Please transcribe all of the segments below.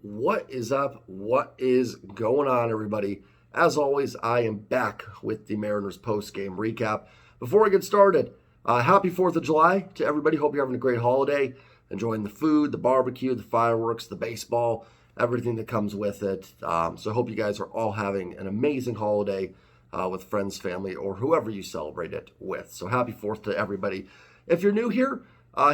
What is up? What is going on, everybody? As always, I am back with the Mariners post-game recap. Before I get started, happy 4th of July to everybody. Hope you're having a great holiday, enjoying the food, the barbecue, the fireworks, the baseball, everything that comes with it. So I hope you guys are all having an amazing holiday with friends, family, or whoever you celebrate it with. So happy 4th to everybody. If you're new here,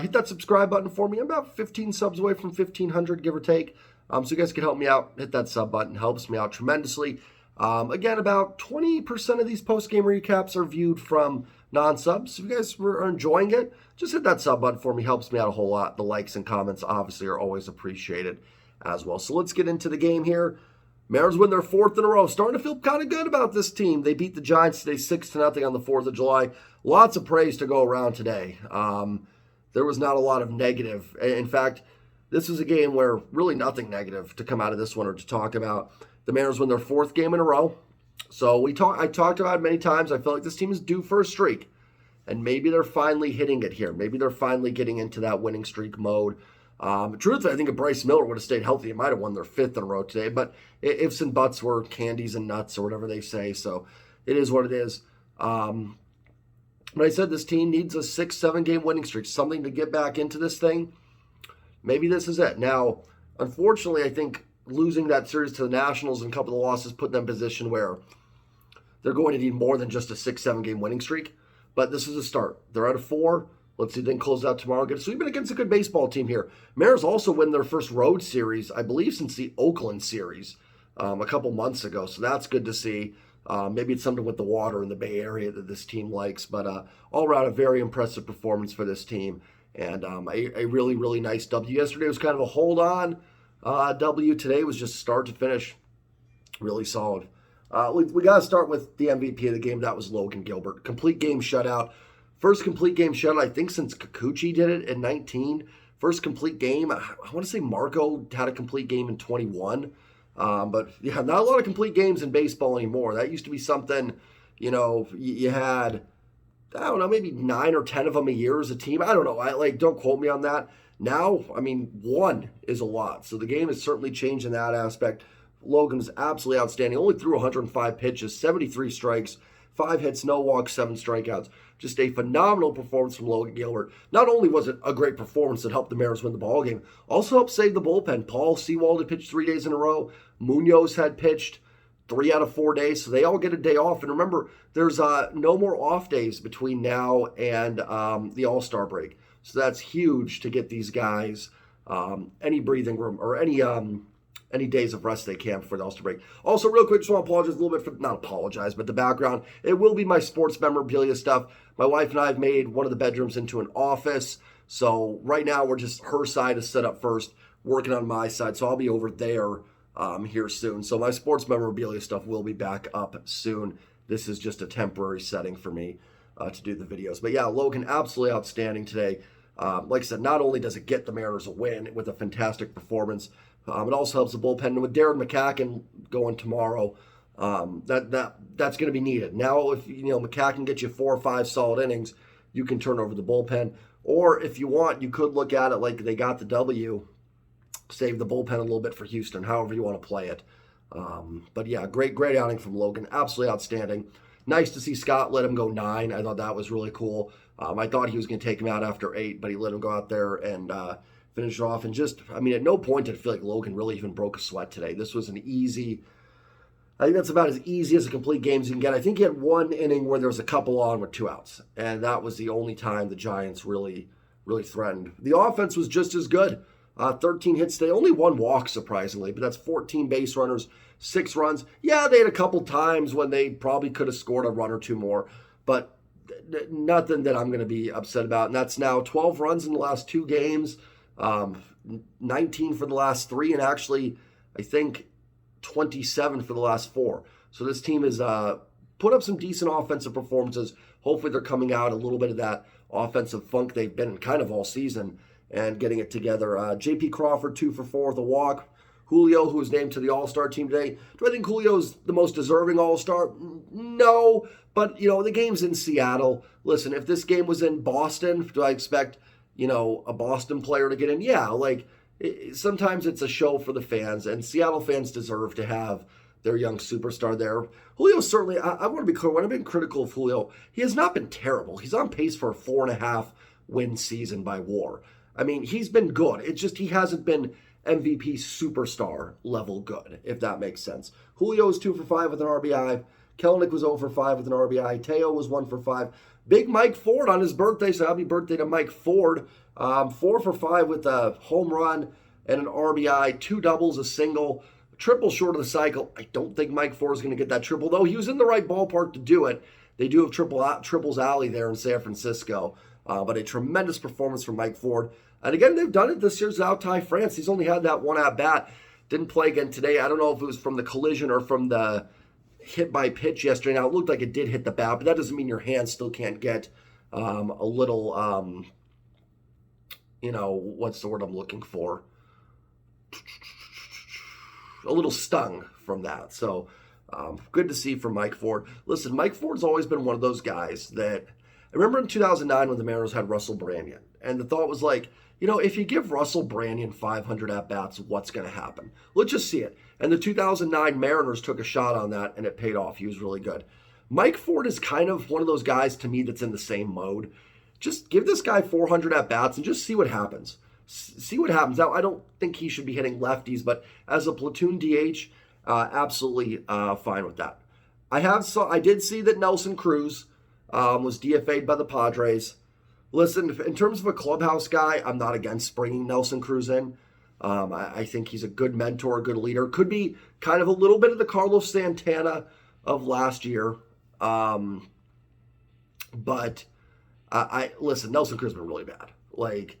hit that subscribe button for me. I'm about 15 subs away from 1,500, give or take. So you guys can help me out. Hit that sub button. Helps me out tremendously. Again, about 20% of these post-game recaps are viewed from non-subs. If you guys are enjoying it, just hit that sub button for me. Helps me out a whole lot. The likes and comments obviously are always appreciated as well. So let's get into the game here. Mariners win their 4th in a row. Starting to feel kind of good about this team. They beat the Giants today 6-0 on the 4th of July. Lots of praise to go around today. There was not a lot of negative. In fact, this is a game where really nothing negative to come out of this one or to talk about. The Mariners win their 4th game in a row. So I talked about it many times. I feel like this team is due for a streak. And maybe they're finally hitting it here. Maybe they're finally getting into that winning streak mode. Truthfully, I think if Bryce Miller would have stayed healthy, it might have won their 5th in a row today. But ifs and buts were candies and nuts or whatever they say. So it is what it is. But I said this team needs a 6-7 game winning streak. Something to get back into this thing. Maybe this is it. Now, unfortunately, I think losing that series to the Nationals and a couple of losses put them in a position where they're going to need more than just a 6-7 game winning streak. But this is a start. They're at a 4. Let's see, then close out tomorrow. Get a sweep against a good baseball team here. Mariners also win their first road series, I believe, since the Oakland series a couple months ago. So that's good to see. Maybe it's something with the water in the Bay Area that this team likes. But all around, a very impressive performance for this team. And a really, really nice W. Yesterday was kind of a hold-on W. Today was just start to finish really solid. We got to start with the MVP of the game. That was Logan Gilbert. Complete game shutout. First complete game shutout, I think, since Kikuchi did it in 19. First complete game. I want to say Marco had a complete game in 21. But, yeah, not a lot of complete games in baseball anymore. That used to be something, you had, I don't know, maybe 9 or 10 of them a year as a team. I don't know. Don't quote me on that. Now, one is a lot. So the game has certainly changed in that aspect. Logan was absolutely outstanding. Only threw 105 pitches, 73 strikes, 5 hits, no walks, 7 strikeouts. Just a phenomenal performance from Logan Gilbert. Not only was it a great performance that helped the Mariners win the ballgame, also helped save the bullpen. Paul Sewald had pitched 3 days in a row. Munoz had pitched 3 out of 4 days, so they all get a day off. And remember, there's no more off days between now and the All-Star break. So that's huge to get these guys any breathing room or any days of rest they can before the All-Star break. Also, real quick, just want to apologize a little bit for, not apologize, but the background. It will be my sports memorabilia stuff. My wife and I have made one of the bedrooms into an office. So right now, we're just, her side is set up first, working on my side. So I'll be over there here soon. So my sports memorabilia stuff will be back up soon. This is just a temporary setting for me to do the videos. But yeah, Logan, absolutely outstanding today. Like I said, not only does it get the Mariners a win with a fantastic performance, it also helps the bullpen. And with Darren McCacken going tomorrow, that's going to be needed. Now, if McCacken gets you 4 or 5 solid innings, you can turn over the bullpen. Or if you want, you could look at it like they got the W, save the bullpen a little bit for Houston, however you want to play it. But yeah, great outing from Logan. Absolutely outstanding. Nice to see Scott let him go 9. I thought that was really cool. I thought he was going to take him out after 8, but he let him go out there and finish off. And just, at no point did I feel like Logan really even broke a sweat today. This was an easy, I think that's about as easy as a complete game as you can get. I think he had 1 inning where there was a couple on with 2 outs. And that was the only time the Giants really threatened. The offense was just as good. 13 hits today, only 1 walk, surprisingly, but that's 14 base runners, 6 runs. Yeah, they had a couple times when they probably could have scored a run or 2 more, but nothing that I'm going to be upset about. And that's now 12 runs in the last 2 games, 19 for the last 3, and actually, I think 27 for the last 4. So this team has put up some decent offensive performances. Hopefully they're coming out a little bit of that offensive funk they've been in kind of all season and getting it together. J.P. Crawford, 2 for 4 with a walk. Julio, who was named to the All-Star team today. Do I think Julio's the most deserving All-Star? No, but, the game's in Seattle. Listen, if this game was in Boston, do I expect, a Boston player to get in? Yeah, sometimes it's a show for the fans, and Seattle fans deserve to have their young superstar there. Julio certainly, I want to be clear, when I've been critical of Julio, he has not been terrible. He's on pace for a 4.5-win season by WAR. I mean, he's been good. It's just he hasn't been MVP superstar level good, if that makes sense. Julio was 2 for 5 with an RBI. Kelenic was 0 for 5 with an RBI. Teo was 1 for 5. Big Mike Ford on his birthday, so happy birthday to Mike Ford. 4 for 5 with a home run and an RBI, 2 doubles, a single, triple short of the cycle. I don't think Mike Ford is going to get that triple, though he was in the right ballpark to do it. They do have triples alley there in San Francisco, but a tremendous performance from Mike Ford. And again, they've done it this year without Ty France. He's only had that one at-bat. Didn't play again today. I don't know if it was from the collision or from the hit by pitch yesterday. Now, it looked like it did hit the bat, but that doesn't mean your hand still can't get a little, what's the word I'm looking for? A little stung from that. So good to see from Mike Ford. Listen, Mike Ford's always been one of those guys that, I remember in 2009 when the Mariners had Russell Branyan, and the thought was like, if you give Russell Branyan 500 at-bats, what's going to happen? Let's just see it. And the 2009 Mariners took a shot on that, and it paid off. He was really good. Mike Ford is kind of one of those guys to me that's in the same mode. Just give this guy 400 at-bats and just see what happens. See what happens. Now, I don't think he should be hitting lefties, but as a platoon DH, absolutely fine with that. I did see that Nelson Cruz was DFA'd by the Padres. Listen, in terms of a clubhouse guy, I'm not against bringing Nelson Cruz in. I think he's a good mentor, a good leader. Could be kind of a little bit of the Carlos Santana of last year. But listen, Nelson Cruz has been really bad. Like,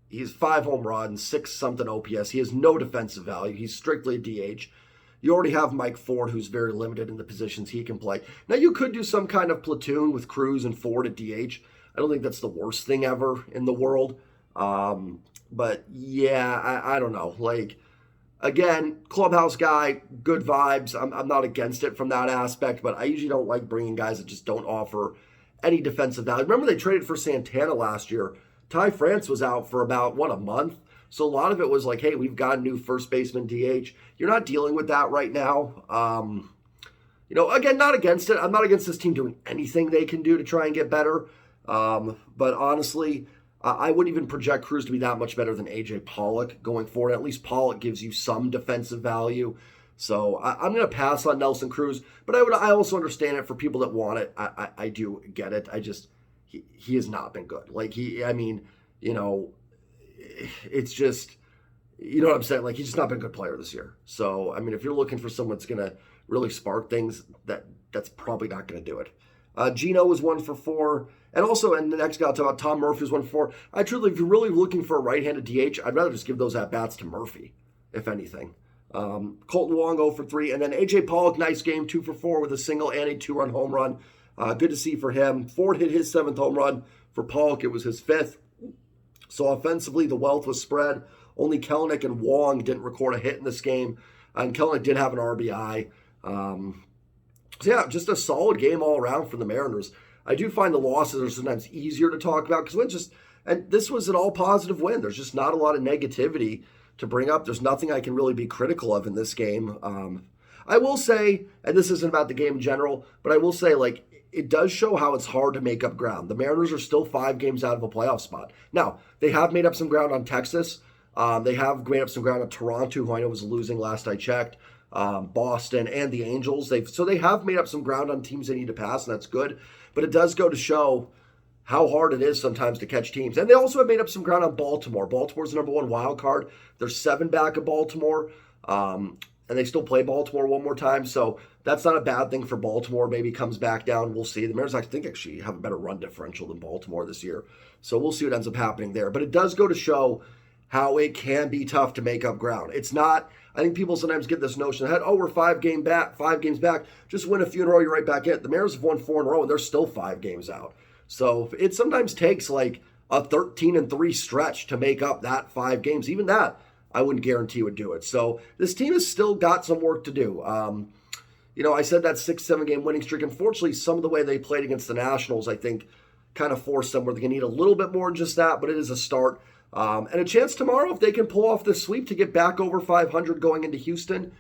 he's 5 home runs, 6-something OPS. He has no defensive value. He's strictly a DH. You already have Mike Ford, who's very limited in the positions he can play. Now, you could do some kind of platoon with Cruz and Ford at DH. I don't think that's the worst thing ever in the world. But yeah, I don't know. Like, again, clubhouse guy, good vibes. I'm not against it from that aspect, but I usually don't like bringing guys that just don't offer any defensive value. Remember, they traded for Santana last year. Ty France was out for about, a month? So a lot of it was like, hey, we've got a new first baseman DH. You're not dealing with that right now. Again, not against it. I'm not against this team doing anything they can do to try and get better. But honestly, I wouldn't even project Cruz to be that much better than AJ Pollock going forward. At least Pollock gives you some defensive value. So I'm going to pass on Nelson Cruz, but I also understand it for people that want it. I do get it. He has not been good. Like it's just, you know what I'm saying? Like, he's just not been a good player this year. So, I mean, if you're looking for someone that's going to really spark things, that's probably not going to do it. Gino was 1 for 4. And the next guy I'll talk about, Tom Murphy was 1 for 4. If you're really looking for a right-handed DH, I'd rather just give those at-bats to Murphy, if anything. Colton Wong 0 for 3. And then AJ Pollock, nice game, 2 for 4 with a single and a 2-run home run. Good to see for him. Ford hit his 7th home run. For Pollock, it was his 5th. So offensively, the wealth was spread. Only Kelenic and Wong didn't record a hit in this game. And Kelenic did have an RBI. Just a solid game all around for the Mariners. I do find the losses are sometimes easier to talk about because and this was an all positive win. There's just not a lot of negativity to bring up. There's nothing I can really be critical of in this game. I will say, and this isn't about the game in general, but I will say, like, it does show how it's hard to make up ground. The Mariners are still 5 games out of a playoff spot. Now, they have made up some ground on Texas. They have made up some ground on Toronto, who I know was losing last I checked. Boston and the Angels. So they have made up some ground on teams they need to pass, and that's good. But it does go to show how hard it is sometimes to catch teams. And they also have made up some ground on Baltimore. Baltimore's the number 1 wild card. They're 7 back of Baltimore. And they still play Baltimore one more time. So that's not a bad thing for Baltimore. Maybe comes back down. We'll see. The Mariners, I think, actually have a better run differential than Baltimore this year. So we'll see what ends up happening there. But it does go to show how it can be tough to make up ground. It's not, I think people sometimes get this notion ahead, we're 5 games back. Just win a few in a row, you're right back in it. The Mariners have won 4 in a row, and they're still 5 games out. So it sometimes takes like a 13-3 stretch to make up that 5 games. Even that, I wouldn't guarantee would do it. So this team has still got some work to do. I said that 6-7 game winning streak. Unfortunately, some of the way they played against the Nationals, I think, kind of forced them where they're going to need a little bit more than just that, but it is a start. And a chance tomorrow, if they can pull off this sweep, to get back over 500 going into Houston.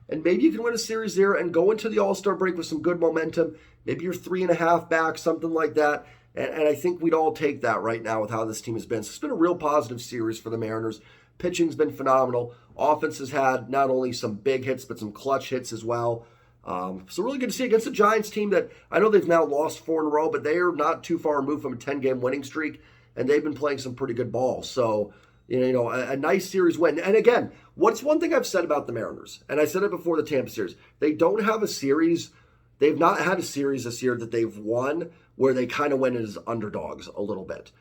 And maybe you can win a series there and go into the All-Star break with some good momentum. Maybe you're 3.5 back, something like that. And I think we'd all take that right now with how this team has been. So it's been a real positive series for the Mariners. Pitching's been phenomenal. Offense has had not only some big hits, but some clutch hits as well. So really good to see against a Giants team that I know they've now lost 4 in a row, but they are not too far removed from a 10-game winning streak, and they've been playing some pretty good ball. So, a nice series win. And again, what's one thing I've said about the Mariners, and I said it before the Tampa series, they don't have a series, they've not had a series this year that they've won where they kind of went as underdogs a little bit.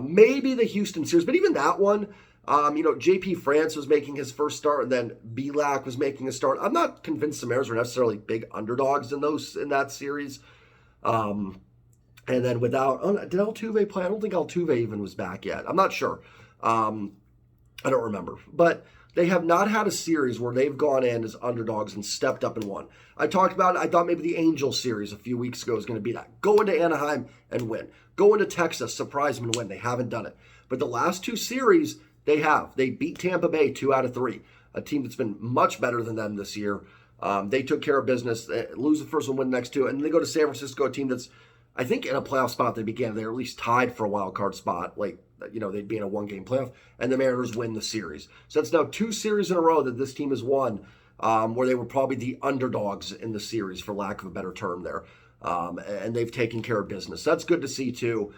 Maybe the Houston series, but even that one, JP France was making his first start, and then Belak was making a start. I'm not convinced the Mariners were necessarily big underdogs in that series. And then did Altuve play? I don't think Altuve even was back yet. I'm not sure. I don't remember. But they have not had a series where they've gone in as underdogs and stepped up and won. I talked about it. I thought maybe the Angels series a few weeks ago was going to be that. Go into Anaheim and win. Go into Texas, surprise them and win. They haven't done it. But the last 2 series, they have. They beat Tampa Bay 2 out of 3, a team that's been much better than them this year. They took care of business, lose the first one, win the next 2, and they go to San Francisco, a team that's, I think, in a playoff spot they began. They were at least tied for a wild card spot. They'd be in a 1-game playoff, and the Mariners win the series. So that's now 2 series in a row that this team has won, where they were probably the underdogs in the series, for lack of a better term there. And they've taken care of business. That's good to see, too.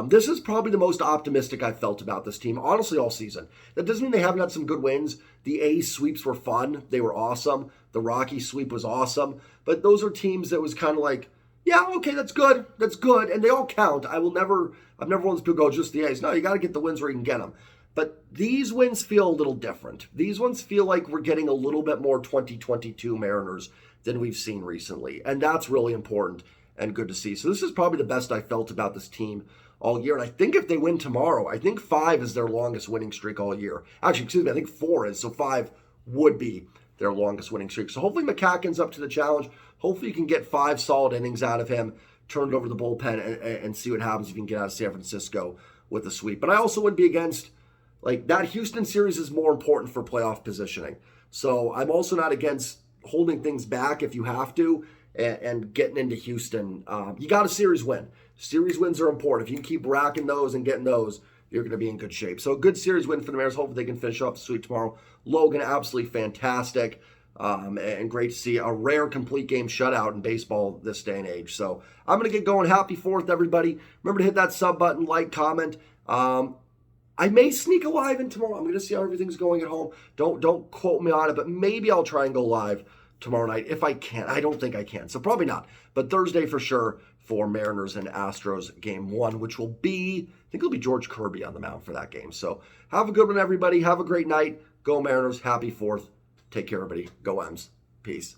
This is probably the most optimistic I've felt about this team, honestly, all season. That doesn't mean they haven't had some good wins. The A's sweeps were fun. They were awesome. The Rockies sweep was awesome. But those are teams that was kind of like, yeah, okay, that's good. That's good. And they all count. I've never wanted people go, just the A's. No, you got to get the wins where you can get them. But these wins feel a little different. These ones feel like we're getting a little bit more 2022 Mariners than we've seen recently. And that's really important and good to see. So this is probably the best I felt about this team all year. And I think if they win tomorrow, I think 5 is their longest winning streak all year. Actually, excuse me, I think 4 is. So 5 would be their longest winning streak. So hopefully McCacken's up to the challenge. Hopefully you can get 5 solid innings out of him, turn it over to the bullpen, and see what happens if you can get out of San Francisco with a sweep. But I also wouldn't be against, that Houston series is more important for playoff positioning. So I'm also not against holding things back if you have to and getting into Houston. You got a series win. Series wins are important. If you can keep racking those and getting those, you're going to be in good shape. So a good series win for the Mariners. Hopefully they can finish off the sweep tomorrow. Logan, absolutely fantastic. And great to see a rare complete game shutout in baseball this day and age. So I'm going to get going. Happy 4th, everybody. Remember to hit that sub button, like, comment. I may sneak a live in tomorrow. I'm going to see how everything's going at home. Don't quote me on it, but maybe I'll try and go live tomorrow night if I can. I don't think I can, so probably not. But Thursday for sure for Mariners and Astros game 1, which will be, I think it'll be George Kirby on the mound for that game. So have a good one, everybody. Have a great night. Go Mariners. Happy 4th. Take care, everybody. Go M's. Peace.